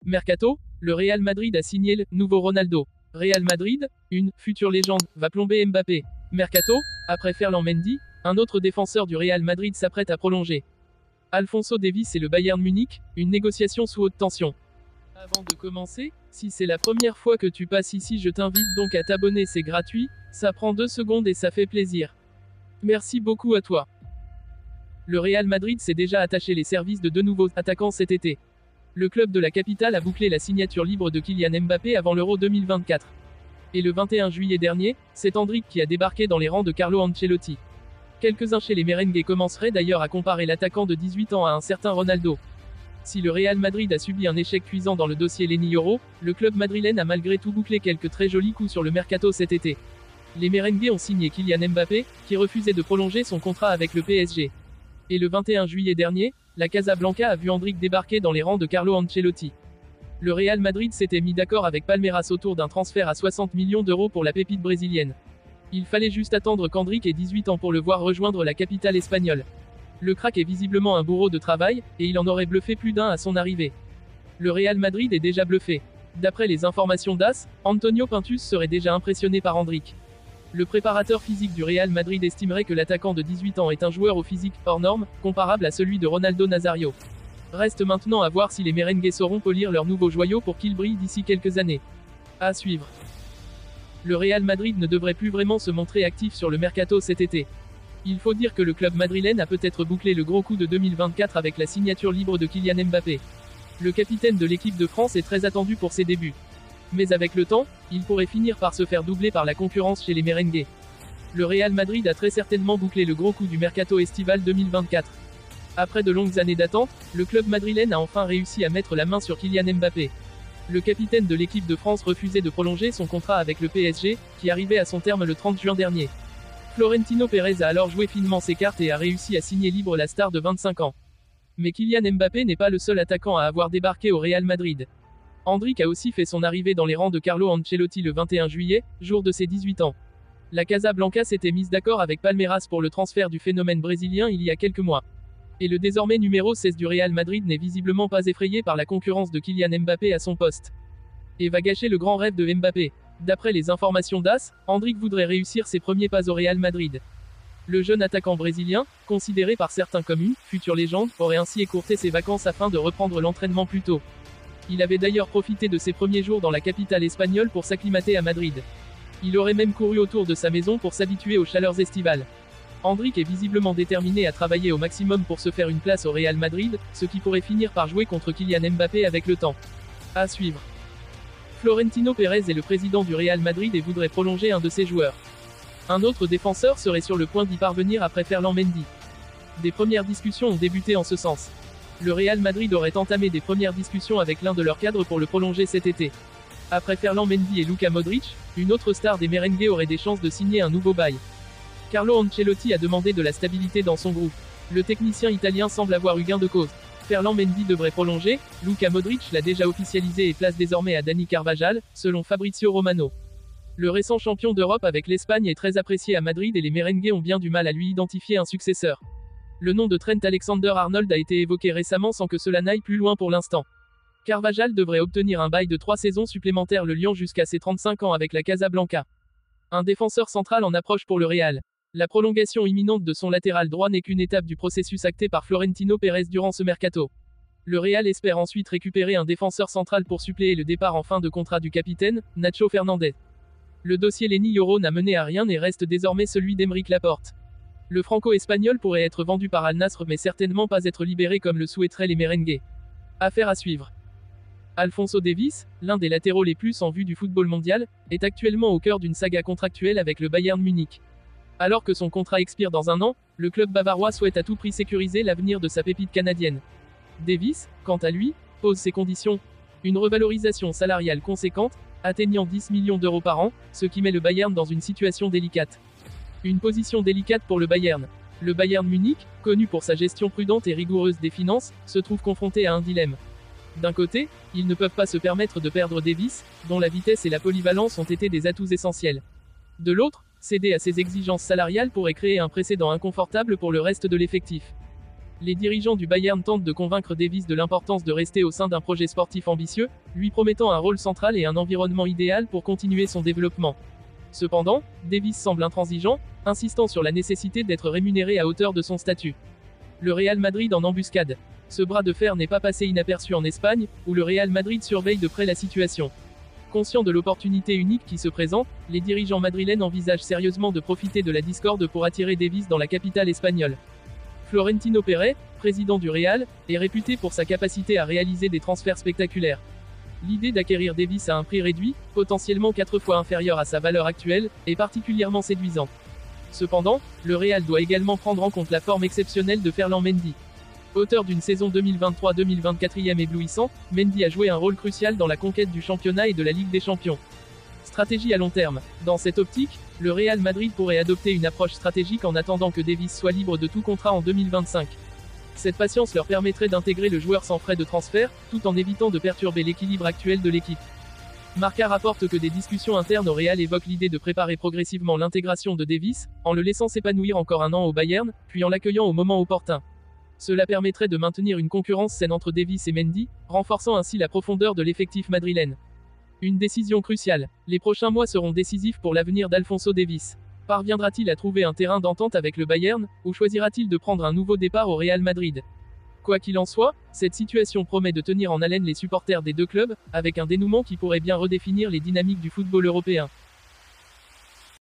Mercato, le Real Madrid a signé le nouveau Ronaldo. Real Madrid, une future légende, va plomber Mbappé. Mercato, après Ferland Mendy, un autre défenseur du Real Madrid s'apprête à prolonger. Alphonso Davies et le Bayern Munich, une négociation sous haute tension. Avant de commencer, si c'est la première fois que tu passes ici, je t'invite donc à t'abonner, c'est gratuit, ça prend 2 secondes et ça fait plaisir. Merci beaucoup à toi. Le Real Madrid s'est déjà attaché les services de 2 nouveaux attaquants cet été. Le club de la capitale a bouclé la signature libre de Kylian Mbappé avant l'Euro 2024. Et le 21 juillet dernier, c'est Endrick qui a débarqué dans les rangs de Carlo Ancelotti. Quelques-uns chez les merengues commenceraient d'ailleurs à comparer l'attaquant de 18 ans à un certain Ronaldo. Si le Real Madrid a subi un échec cuisant dans le dossier Lenny Yoro, le club madrilène a malgré tout bouclé quelques très jolis coups sur le mercato cet été. Les merengues ont signé Kylian Mbappé, qui refusait de prolonger son contrat avec le PSG. Et le 21 juillet dernier, la Casablanca a vu Endrick débarquer dans les rangs de Carlo Ancelotti. Le Real Madrid s'était mis d'accord avec Palmeiras autour d'un transfert à 60 millions d'euros pour la pépite brésilienne. Il fallait juste attendre qu'Endrick ait 18 ans pour le voir rejoindre la capitale espagnole. Le crack est visiblement un bourreau de travail, et il en aurait bluffé plus d'un à son arrivée. Le Real Madrid est déjà bluffé. D'après les informations d'AS, Antonio Pintus serait déjà impressionné par Endrick. Le préparateur physique du Real Madrid estimerait que l'attaquant de 18 ans est un joueur au physique hors norme, comparable à celui de Ronaldo Nazario. Reste maintenant à voir si les merengues sauront polir leur nouveau joyau pour qu'il brille d'ici quelques années. À suivre. Le Real Madrid ne devrait plus vraiment se montrer actif sur le mercato cet été. Il faut dire que le club madrilène a peut-être bouclé le gros coup de 2024 avec la signature libre de Kylian Mbappé. Le capitaine de l'équipe de France est très attendu pour ses débuts. Mais avec le temps, il pourrait finir par se faire doubler par la concurrence chez les merengues. Le Real Madrid a très certainement bouclé le gros coup du mercato estival 2024. Après de longues années d'attente, le club madrilène a enfin réussi à mettre la main sur Kylian Mbappé. Le capitaine de l'équipe de France refusait de prolonger son contrat avec le PSG, qui arrivait à son terme le 30 juin dernier. Florentino Pérez a alors joué finement ses cartes et a réussi à signer libre la star de 25 ans. Mais Kylian Mbappé n'est pas le seul attaquant à avoir débarqué au Real Madrid. Endrick a aussi fait son arrivée dans les rangs de Carlo Ancelotti le 21 juillet, jour de ses 18 ans. La Casablanca s'était mise d'accord avec Palmeiras pour le transfert du phénomène brésilien il y a quelques mois. Et le désormais numéro 16 du Real Madrid n'est visiblement pas effrayé par la concurrence de Kylian Mbappé à son poste. Et va gâcher le grand rêve de Mbappé. D'après les informations d'AS, Endrick voudrait réussir ses premiers pas au Real Madrid. Le jeune attaquant brésilien, considéré par certains comme une future légende, aurait ainsi écourté ses vacances afin de reprendre l'entraînement plus tôt. Il avait d'ailleurs profité de ses premiers jours dans la capitale espagnole pour s'acclimater à Madrid. Il aurait même couru autour de sa maison pour s'habituer aux chaleurs estivales. Endrick est visiblement déterminé à travailler au maximum pour se faire une place au Real Madrid, ce qui pourrait finir par jouer contre Kylian Mbappé avec le temps. À suivre. Florentino Pérez est le président du Real Madrid et voudrait prolonger un de ses joueurs. Un autre défenseur serait sur le point d'y parvenir après Ferland Mendy. Des premières discussions ont débuté en ce sens. Le Real Madrid aurait entamé des premières discussions avec l'un de leurs cadres pour le prolonger cet été. Après Ferland Mendy et Luka Modric, une autre star des merengues aurait des chances de signer un nouveau bail. Carlo Ancelotti a demandé de la stabilité dans son groupe. Le technicien italien semble avoir eu gain de cause. Ferland Mendy devrait prolonger, Luka Modric l'a déjà officialisé et place désormais à Dani Carvajal, selon Fabrizio Romano. Le récent champion d'Europe avec l'Espagne est très apprécié à Madrid et les merengues ont bien du mal à lui identifier un successeur. Le nom de Trent Alexander-Arnold a été évoqué récemment sans que cela n'aille plus loin pour l'instant. Carvajal devrait obtenir un bail de 3 saisons supplémentaires le Lyon jusqu'à ses 35 ans avec la Casablanca. Un défenseur central en approche pour le Real. La prolongation imminente de son latéral droit n'est qu'une étape du processus acté par Florentino Pérez durant ce mercato. Le Real espère ensuite récupérer un défenseur central pour suppléer le départ en fin de contrat du capitaine, Nacho Fernandez. Le dossier Lenny Yoro n'a mené à rien et reste désormais celui d'Aymeric Laporte. Le franco-espagnol pourrait être vendu par Al Nassr mais certainement pas être libéré comme le souhaiteraient les merengues. Affaire à suivre. Alphonso Davies, l'un des latéraux les plus en vue du football mondial, est actuellement au cœur d'une saga contractuelle avec le Bayern Munich. Alors que son contrat expire dans 1 an, le club bavarois souhaite à tout prix sécuriser l'avenir de sa pépite canadienne. Davies, quant à lui, pose ses conditions. Une revalorisation salariale conséquente, atteignant 10 millions d'euros par an, ce qui met le Bayern dans une situation délicate. Une position délicate pour le Bayern. Le Bayern Munich, connu pour sa gestion prudente et rigoureuse des finances, se trouve confronté à un dilemme. D'un côté, ils ne peuvent pas se permettre de perdre Davies, dont la vitesse et la polyvalence ont été des atouts essentiels. De l'autre, céder à ses exigences salariales pourrait créer un précédent inconfortable pour le reste de l'effectif. Les dirigeants du Bayern tentent de convaincre Davies de l'importance de rester au sein d'un projet sportif ambitieux, lui promettant un rôle central et un environnement idéal pour continuer son développement. Cependant, Davies semble intransigeant, insistant sur la nécessité d'être rémunéré à hauteur de son statut. Le Real Madrid en embuscade. Ce bras de fer n'est pas passé inaperçu en Espagne, où le Real Madrid surveille de près la situation. Conscients de l'opportunité unique qui se présente, les dirigeants madrilènes envisagent sérieusement de profiter de la discorde pour attirer Davies dans la capitale espagnole. Florentino Pérez, président du Real, est réputé pour sa capacité à réaliser des transferts spectaculaires. L'idée d'acquérir Davies à un prix réduit, potentiellement 4 fois inférieur à sa valeur actuelle, est particulièrement séduisante. Cependant, le Real doit également prendre en compte la forme exceptionnelle de Ferland Mendy. Auteur d'une saison 2023-2024 éblouissante, Mendy a joué un rôle crucial dans la conquête du championnat et de la Ligue des Champions. Stratégie à long terme. Dans cette optique, le Real Madrid pourrait adopter une approche stratégique en attendant que Davies soit libre de tout contrat en 2025. Cette patience leur permettrait d'intégrer le joueur sans frais de transfert, tout en évitant de perturber l'équilibre actuel de l'équipe. Marca rapporte que des discussions internes au Real évoquent l'idée de préparer progressivement l'intégration de Davies, en le laissant s'épanouir encore un an au Bayern, puis en l'accueillant au moment opportun. Cela permettrait de maintenir une concurrence saine entre Davies et Mendy, renforçant ainsi la profondeur de l'effectif madrilène. Une décision cruciale. Les prochains mois seront décisifs pour l'avenir d'Alphonso Davies. Parviendra-t-il à trouver un terrain d'entente avec le Bayern, ou choisira-t-il de prendre un nouveau départ au Real Madrid? Quoi qu'il en soit, cette situation promet de tenir en haleine les supporters des deux clubs, avec un dénouement qui pourrait bien redéfinir les dynamiques du football européen.